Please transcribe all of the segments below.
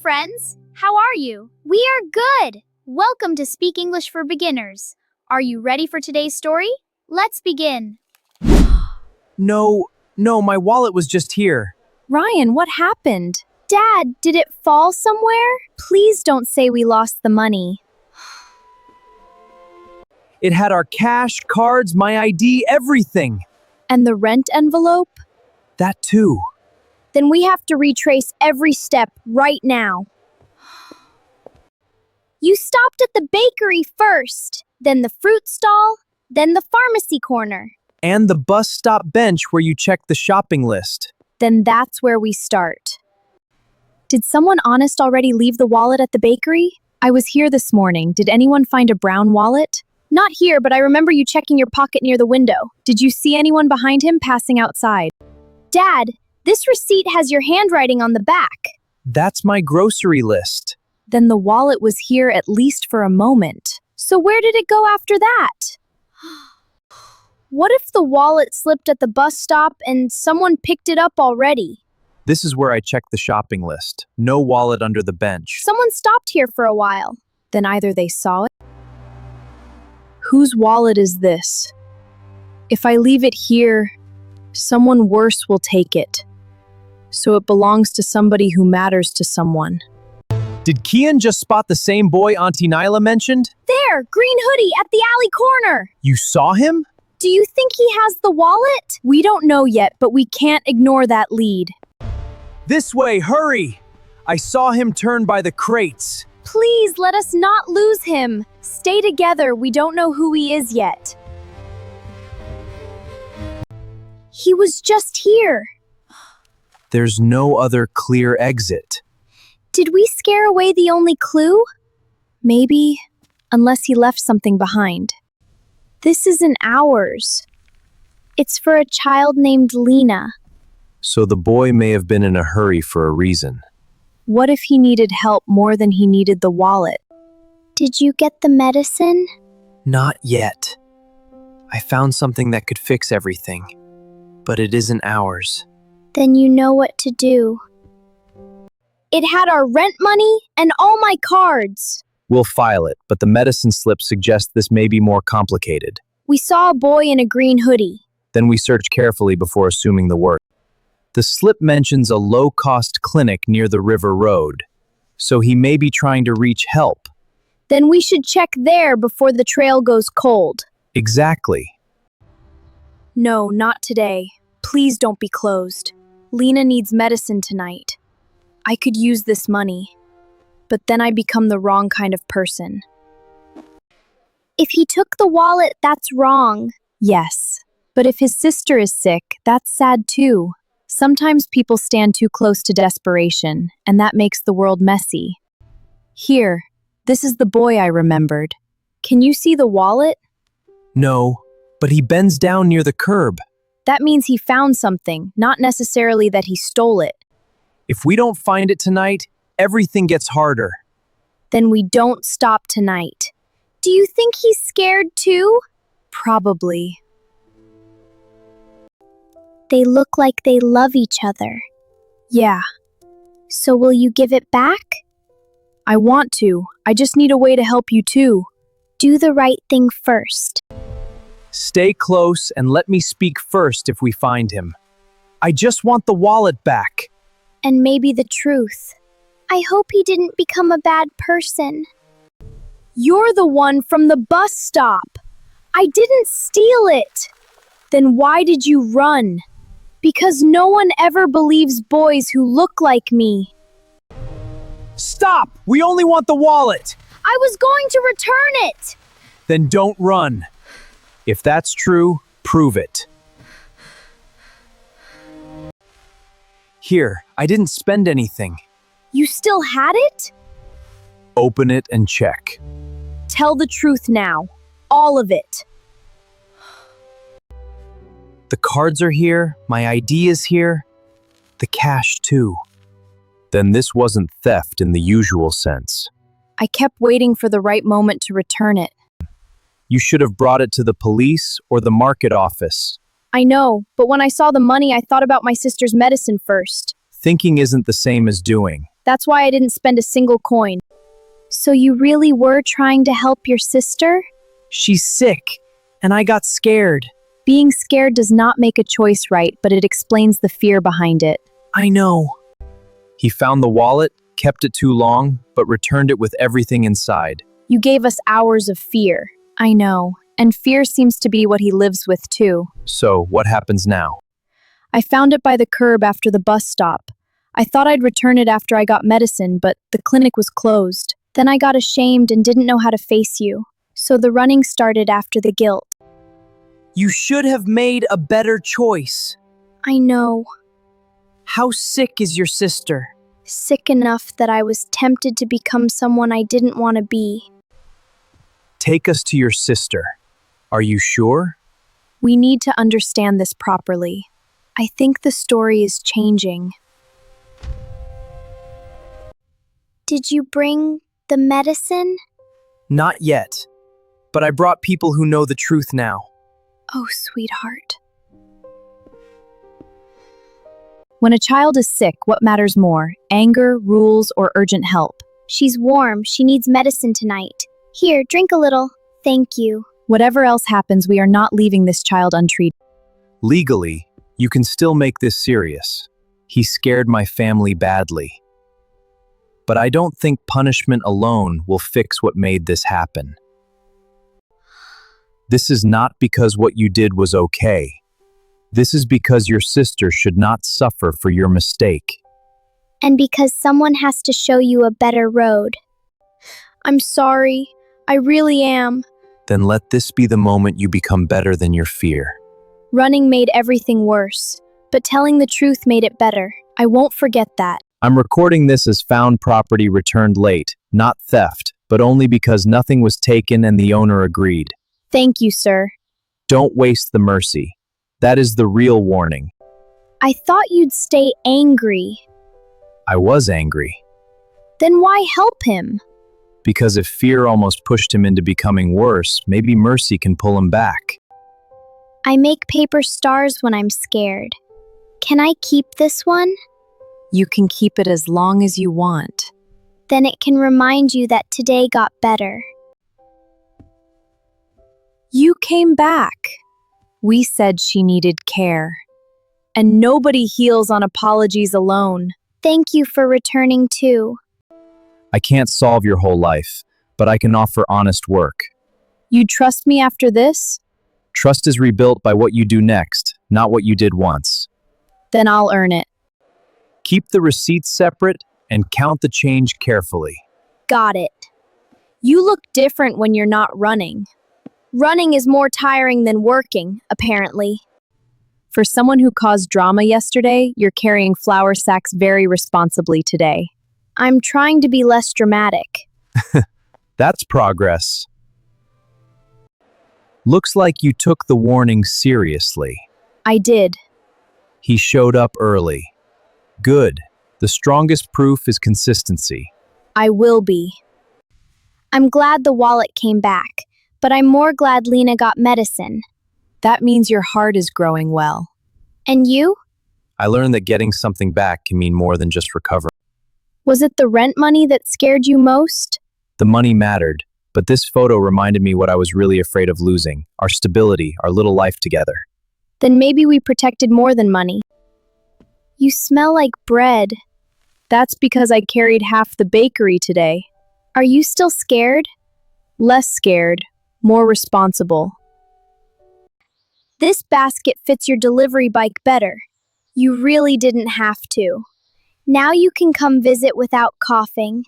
friends. How are you? We are good. Welcome to Speak English for Beginners. Are you ready for today's story? Let's begin. No, my wallet was just here. Ryan, what happened? Dad, did it fall somewhere? Please don't say we lost the money. It had our cash, cards, my ID, everything. And the rent envelope? That too. Then we have to retrace every step right now. You stopped at the bakery first, then the fruit stall, then the pharmacy corner. And the bus stop bench where you checked the shopping list. Then that's where we start. Did someone honest already leave the wallet at the bakery? I was here this morning. Did anyone find a brown wallet? Not here, but I remember you checking your pocket near the window. Did you see anyone behind him passing outside? Dad, this receipt has your handwriting on the back. That's my grocery list. Then the wallet was here at least for a moment. So where did it go after that? What if the wallet slipped at the bus stop and someone picked it up already? This is where I checked the shopping list. No wallet under the bench. Someone stopped here for a while. Then either they saw it. Whose wallet is this? If I leave it here, someone worse will take it. So it belongs to somebody who matters to someone. Did Kian just spot the same boy Auntie Nyla mentioned? There, green hoodie at the alley corner. You saw him? Do you think he has the wallet? We don't know yet, but we can't ignore that lead. This way, hurry! I saw him turn by the crates. Please let us not lose him. Stay together, we don't know who he is yet. He was just here. There's no other clear exit. Did we scare away the only clue? Maybe, unless he left something behind. This isn't ours. It's for a child named Lena. So the boy may have been in a hurry for a reason. What if he needed help more than he needed the wallet? Did you get the medicine? Not yet. I found something that could fix everything, but it isn't ours. Then you know what to do. It had our rent money and all my cards. We'll file it, but the medicine slip suggests this may be more complicated. We saw a boy in a green hoodie. Then we searched carefully before assuming the worst. The slip mentions a low-cost clinic near the river road, so he may be trying to reach help. Then we should check there before the trail goes cold. Exactly. No, not today. Please don't be closed. Lena needs medicine tonight. I could use this money, but then I become the wrong kind of person. If he took the wallet, that's wrong. Yes, but if his sister is sick, that's sad too. Sometimes people stand too close to desperation, and that makes the world messy. Here, this is the boy I remembered. Can you see the wallet? No, but he bends down near the curb. That means he found something, not necessarily that he stole it. If we don't find it tonight, everything gets harder. Then we don't stop tonight. Do you think he's scared too? Probably. They look like they love each other. Yeah. So will you give it back? I want to. I just need a way to help you too. Do the right thing first. Stay close and let me speak first if we find him. I just want the wallet back. And maybe the truth. I hope he didn't become a bad person. You're the one from the bus stop. I didn't steal it. Then why did you run? Because no one ever believes boys who look like me. Stop! We only want the wallet! I was going to return it! Then don't run. If that's true, prove it. Here, I didn't spend anything. You still had it? Open it and check. Tell the truth now. All of it. The cards are here, my ID is here, the cash too. Then this wasn't theft in the usual sense. I kept waiting for the right moment to return it. You should have brought it to the police or the market office. I know, but when I saw the money, I thought about my sister's medicine first. Thinking isn't the same as doing. That's why I didn't spend a single coin. So you really were trying to help your sister? She's sick, and I got scared. Being scared does not make a choice right, but it explains the fear behind it. I know. He found the wallet, kept it too long, but returned it with everything inside. You gave us hours of fear. I know. And fear seems to be what he lives with too. So, what happens now? I found it by the curb after the bus stop. I thought I'd return it after I got medicine, but the clinic was closed. Then I got ashamed and didn't know how to face you. So the running started after the guilt. You should have made a better choice. I know. How sick is your sister? Sick enough that I was tempted to become someone I didn't want to be. Take us to your sister. Are you sure? We need to understand this properly. I think the story is changing. Did you bring the medicine? Not yet. But I brought people who know the truth now. Oh, sweetheart. When a child is sick, what matters more? Anger, rules, or urgent help? She's warm. She needs medicine tonight. Here, drink a little. Thank you. Whatever else happens, we are not leaving this child untreated. Legally, you can still make this serious. He scared my family badly. But I don't think punishment alone will fix what made this happen. This is not because what you did was okay. This is because your sister should not suffer for your mistake. And because someone has to show you a better road. I'm sorry. I really am. Then let this be the moment you become better than your fear. Running made everything worse, but telling the truth made it better. I won't forget that. I'm recording this as found property returned late, not theft, but only because nothing was taken and the owner agreed. Thank you, sir. Don't waste the mercy. That is the real warning. I thought you'd stay angry. I was angry. Then why help him? Because if fear almost pushed him into becoming worse, maybe mercy can pull him back. I make paper stars when I'm scared. Can I keep this one? You can keep it as long as you want. Then it can remind you that today got better. You came back. We said she needed care. And nobody heals on apologies alone. Thank you for returning too. I can't solve your whole life, but I can offer honest work. You trust me after this? Trust is rebuilt by what you do next, not what you did once. Then I'll earn it. Keep the receipts separate and count the change carefully. Got it. You look different when you're not running. Running is more tiring than working, apparently. For someone who caused drama yesterday, you're carrying flour sacks very responsibly today. I'm trying to be less dramatic. That's progress. Looks like you took the warning seriously. I did. He showed up early. Good. The strongest proof is consistency. I will be. I'm glad the wallet came back, but I'm more glad Lena got medicine. That means your heart is growing well. And you? I learned that getting something back can mean more than just recovering. Was it the rent money that scared you most? The money mattered, but this photo reminded me what I was really afraid of losing, our stability, our little life together. Then maybe we protected more than money. You smell like bread. That's because I carried half the bakery today. Are you still scared? Less scared, more responsible. This basket fits your delivery bike better. You really didn't have to. Now you can come visit without coughing.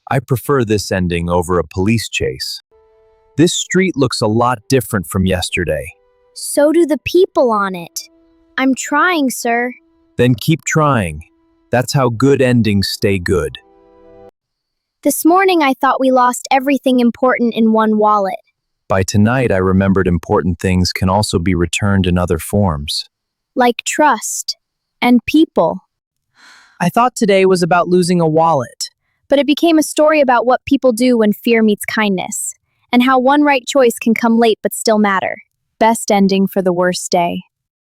I prefer this ending over a police chase. This street looks a lot different from yesterday. So do the people on it. I'm trying, sir. Then keep trying. That's how good endings stay good. This morning I thought we lost everything important in one wallet. By tonight, I remembered important things can also be returned in other forms. Like trust. And people. I thought today was about losing a wallet. But it became a story about what people do when fear meets kindness, and how one right choice can come late but still matter. Best ending for the worst day.